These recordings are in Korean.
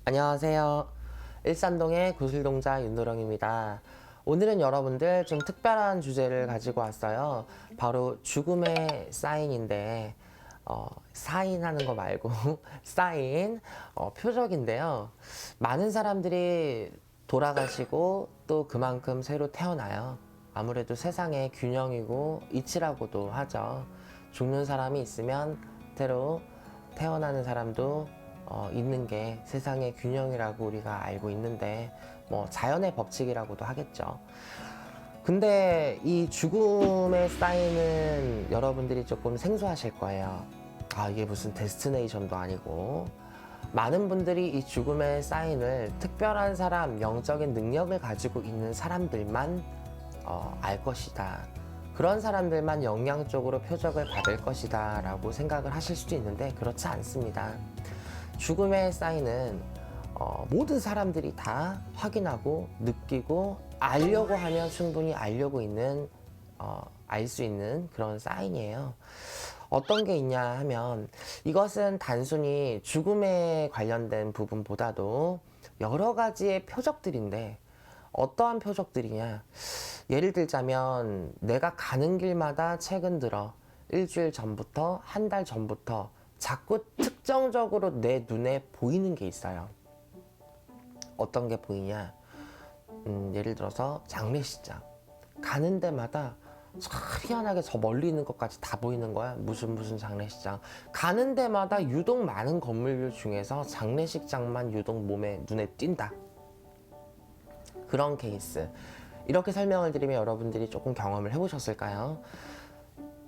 안녕하세요. 일산동의 구슬동자 윤도령입니다. 오늘은 여러분들 좀 특별한 주제를 가지고 왔어요. 바로 죽음의 사인인데 사인하는 거 말고 사인 표적인데요. 많은 사람들이 돌아가시고 또 그만큼 새로 태어나요. 아무래도 세상의 균형이고 이치라고도 하죠. 죽는 사람이 있으면 새로 태어나는 사람도 있는 게 세상의 균형이라고 우리가 알고 있는데 뭐 자연의 법칙이라고도 하겠죠. 근데 이 죽음의 사인은 여러분들이 조금 생소하실 거예요. 이게 무슨 데스티네이션도 아니고. 많은 분들이 이 죽음의 사인을 특별한 사람, 영적인 능력을 가지고 있는 사람들만 알 것이다. 그런 사람들만 영향적으로 표적을 받을 것이다 라고 생각을 하실 수도 있는데 그렇지 않습니다. 죽음의 사인은 모든 사람들이 다 확인하고 느끼고 알려고 하면 충분히 알려고 있는 알 수 있는 그런 사인이에요. 어떤 게 있냐 하면 이것은 단순히 죽음에 관련된 부분보다도 여러 가지의 표적들인데 어떠한 표적들이냐, 예를 들자면 내가 가는 길마다 최근 들어 일주일 전부터 한 달 전부터 자꾸 특정적으로 내 눈에 보이는 게 있어요. 어떤 게 보이냐, 예를 들어서 장례식장 가는 데마다 희한하게 저 멀리 있는 것까지 다 보이는 거야. 무슨 장례식장 가는 데마다 유독 많은 건물들 중에서 장례식장만 유독 눈에 띈다. 그런 케이스. 이렇게 설명을 드리면 여러분들이 조금 경험을 해보셨을까요?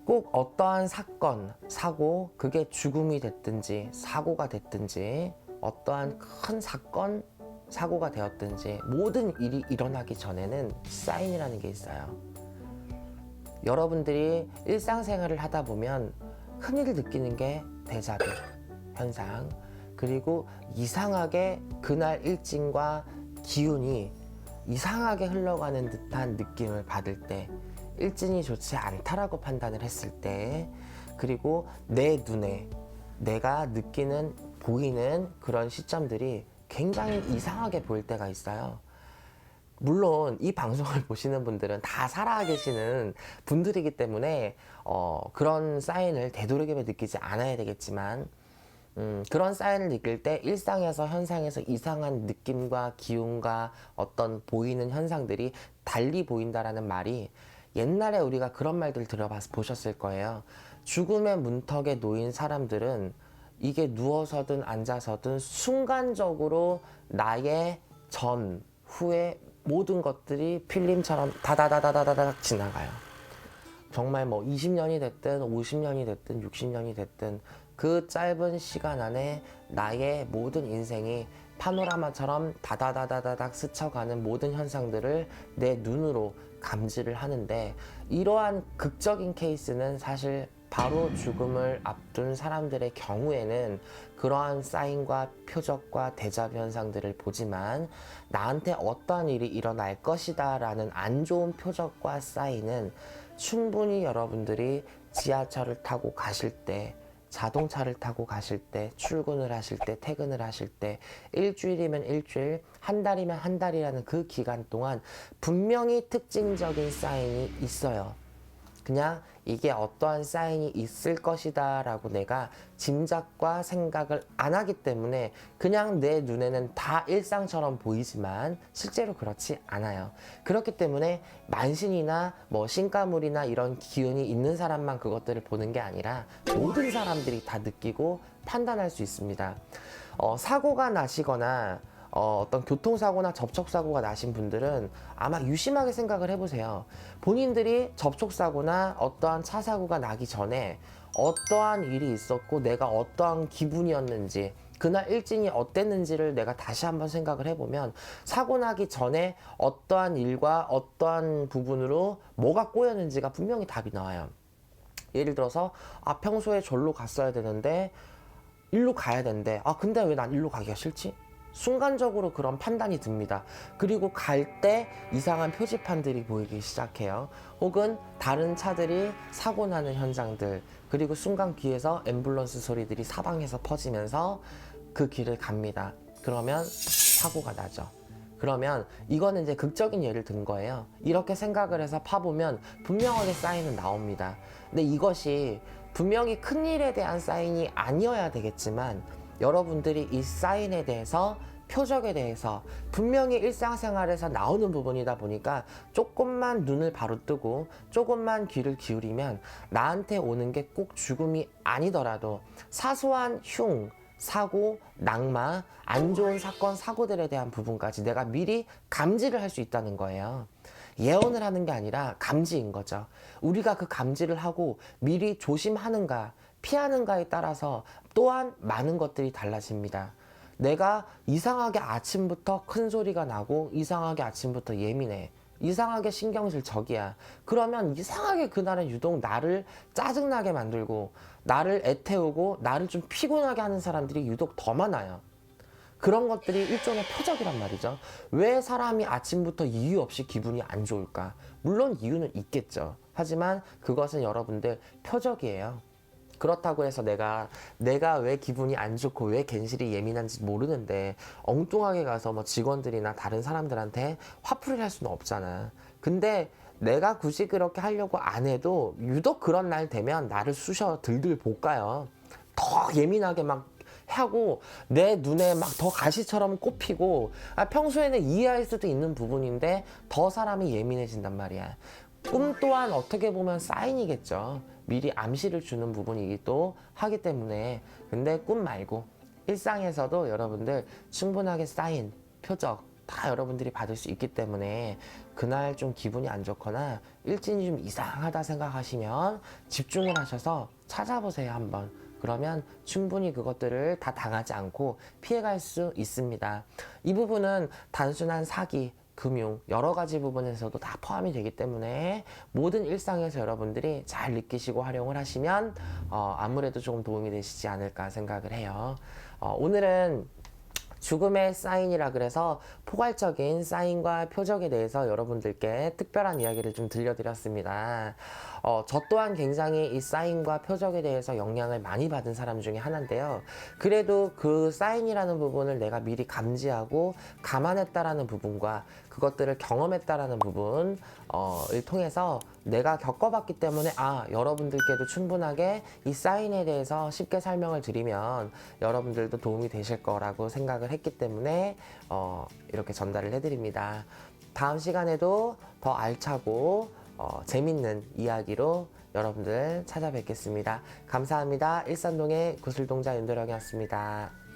꼭 어떠한 사건, 사고, 그게 죽음이 됐든지 사고가 됐든지 어떠한 큰 사건, 사고가 되었든지 모든 일이 일어나기 전에는 사인이라는 게 있어요. 여러분들이 일상생활을 하다 보면 흔히 느끼는 게 데자뷰 현상, 그리고 이상하게 그날 일진과 기운이 이상하게 흘러가는 듯한 느낌을 받을 때, 일진이 좋지 않다라고 판단을 했을 때, 그리고 내 눈에 내가 느끼는 보이는 그런 시점들이 굉장히 이상하게 보일 때가 있어요. 물론 이 방송을 보시는 분들은 다 살아계시는 분들이기 때문에 그런 사인을 되도록이면 느끼지 않아야 되겠지만, 그런 사인을 느낄 때 일상에서 현상에서 이상한 느낌과 기운과 어떤 보이는 현상들이 달리 보인다라는 말이, 옛날에 우리가 그런 말들 보셨을 거예요. 죽음의 문턱에 놓인 사람들은 이게 누워서든 앉아서든 순간적으로 나의 전, 후에 모든 것들이 필름처럼 다다다다다닥 지나가요. 정말 뭐 20년이 됐든 50년이 됐든 60년이 됐든 그 짧은 시간 안에 나의 모든 인생이 파노라마처럼 다다다다닥 스쳐가는 모든 현상들을 내 눈으로 감지를 하는데, 이러한 극적인 케이스는 사실 바로 죽음을 앞둔 사람들의 경우에는 그러한 사인과 표적과 데자뷰 현상들을 보지만, 나한테 어떠한 일이 일어날 것이다 라는 안 좋은 표적과 사인은 충분히 여러분들이 지하철을 타고 가실 때, 자동차를 타고 가실 때, 출근을 하실 때, 퇴근을 하실 때, 일주일이면 일주일, 한 달이면 한 달이라는 그 기간 동안 분명히 특징적인 사인이 있어요. 그냥 이게 어떠한 사인이 있을 것이다 라고 내가 짐작과 생각을 안 하기 때문에 그냥 내 눈에는 다 일상처럼 보이지만 실제로 그렇지 않아요. 그렇기 때문에 만신이나 뭐 신가물이나 이런 기운이 있는 사람만 그것들을 보는 게 아니라 모든 사람들이 다 느끼고 판단할 수 있습니다. 사고가 나시거나 어떤 교통사고나 접촉사고가 나신 분들은 아마 유심하게 생각을 해보세요. 본인들이 접촉사고나 어떠한 차사고가 나기 전에 어떠한 일이 있었고 내가 어떠한 기분이었는지, 그날 일진이 어땠는지를 내가 다시 한번 생각을 해보면 사고 나기 전에 어떠한 일과 어떠한 부분으로 뭐가 꼬였는지가 분명히 답이 나와요. 예를 들어서 평소에 절로 갔어야 되는데 일로 가야 되는데 근데 왜 난 일로 가기가 싫지? 순간적으로 그런 판단이 듭니다. 그리고 갈 때 이상한 표지판들이 보이기 시작해요. 혹은 다른 차들이 사고 나는 현상들, 그리고 순간 귀에서 앰뷸런스 소리들이 사방에서 퍼지면서 그 길을 갑니다. 그러면 사고가 나죠. 그러면 이거는 이제 극적인 예를 든 거예요. 이렇게 생각을 해서 파보면 분명하게 사인은 나옵니다. 근데 이것이 분명히 큰일에 대한 사인이 아니어야 되겠지만 여러분들이 이 사인에 대해서 표적에 대해서 분명히 일상생활에서 나오는 부분이다 보니까 조금만 눈을 바로 뜨고 조금만 귀를 기울이면 나한테 오는 게 꼭 죽음이 아니더라도 사소한 흉, 사고, 낙마, 안 좋은 사건, 사고들에 대한 부분까지 내가 미리 감지를 할 수 있다는 거예요. 예언을 하는 게 아니라 감지인 거죠. 우리가 그 감지를 하고 미리 조심하는가, 피하는가에 따라서 또한 많은 것들이 달라집니다. 내가 이상하게 아침부터 큰 소리가 나고 이상하게 아침부터 예민해. 이상하게 신경질 적이야. 그러면 이상하게 그날은 유독 나를 짜증나게 만들고 나를 애태우고 나를 좀 피곤하게 하는 사람들이 유독 더 많아요. 그런 것들이 일종의 표적이란 말이죠. 왜 사람이 아침부터 이유 없이 기분이 안 좋을까? 물론 이유는 있겠죠. 하지만 그것은 여러분들 표적이에요. 그렇다고 해서 내가 왜 기분이 안 좋고 왜 괜시리 예민한지 모르는데 엉뚱하게 가서 뭐 직원들이나 다른 사람들한테 화풀이를 할 수는 없잖아. 근데 내가 굳이 그렇게 하려고 안 해도 유독 그런 날 되면 나를 쑤셔 들들 볶아요. 더 예민하게 막 하고 내 눈에 막 더 가시처럼 꼽히고 평소에는 이해할 수도 있는 부분인데 더 사람이 예민해진단 말이야. 꿈 또한 어떻게 보면 사인이겠죠. 미리 암시를 주는 부분이기도 하기 때문에. 근데 꿈 말고 일상에서도 여러분들 충분하게 사인, 표적 다 여러분들이 받을 수 있기 때문에 그날 좀 기분이 안 좋거나 일진이 좀 이상하다 생각하시면 집중을 하셔서 찾아보세요, 한번. 그러면 충분히 그것들을 다 당하지 않고 피해갈 수 있습니다. 이 부분은 단순한 사기, 금융 여러 가지 부분에서도 다 포함이 되기 때문에 모든 일상에서 여러분들이 잘 느끼시고 활용을 하시면 아무래도 조금 도움이 되시지 않을까 생각을 해요. 오늘은 죽음의 사인이라 그래서 포괄적인 사인과 표적에 대해서 여러분들께 특별한 이야기를 좀 들려드렸습니다. 저 또한 굉장히 이 사인과 표적에 대해서 영향을 많이 받은 사람 중에 하나인데요. 그래도 그 사인이라는 부분을 내가 미리 감지하고 감안했다라는 부분과 그것들을 경험했다라는 부분을 통해서 내가 겪어봤기 때문에 여러분들께도 충분하게 이 사인에 대해서 쉽게 설명을 드리면 여러분들도 도움이 되실 거라고 생각을 했기 때문에 이렇게 전달을 해드립니다. 다음 시간에도 더 알차고 재밌는 이야기로 여러분들 찾아뵙겠습니다. 감사합니다. 일산동의 구슬동자 윤도령이었습니다.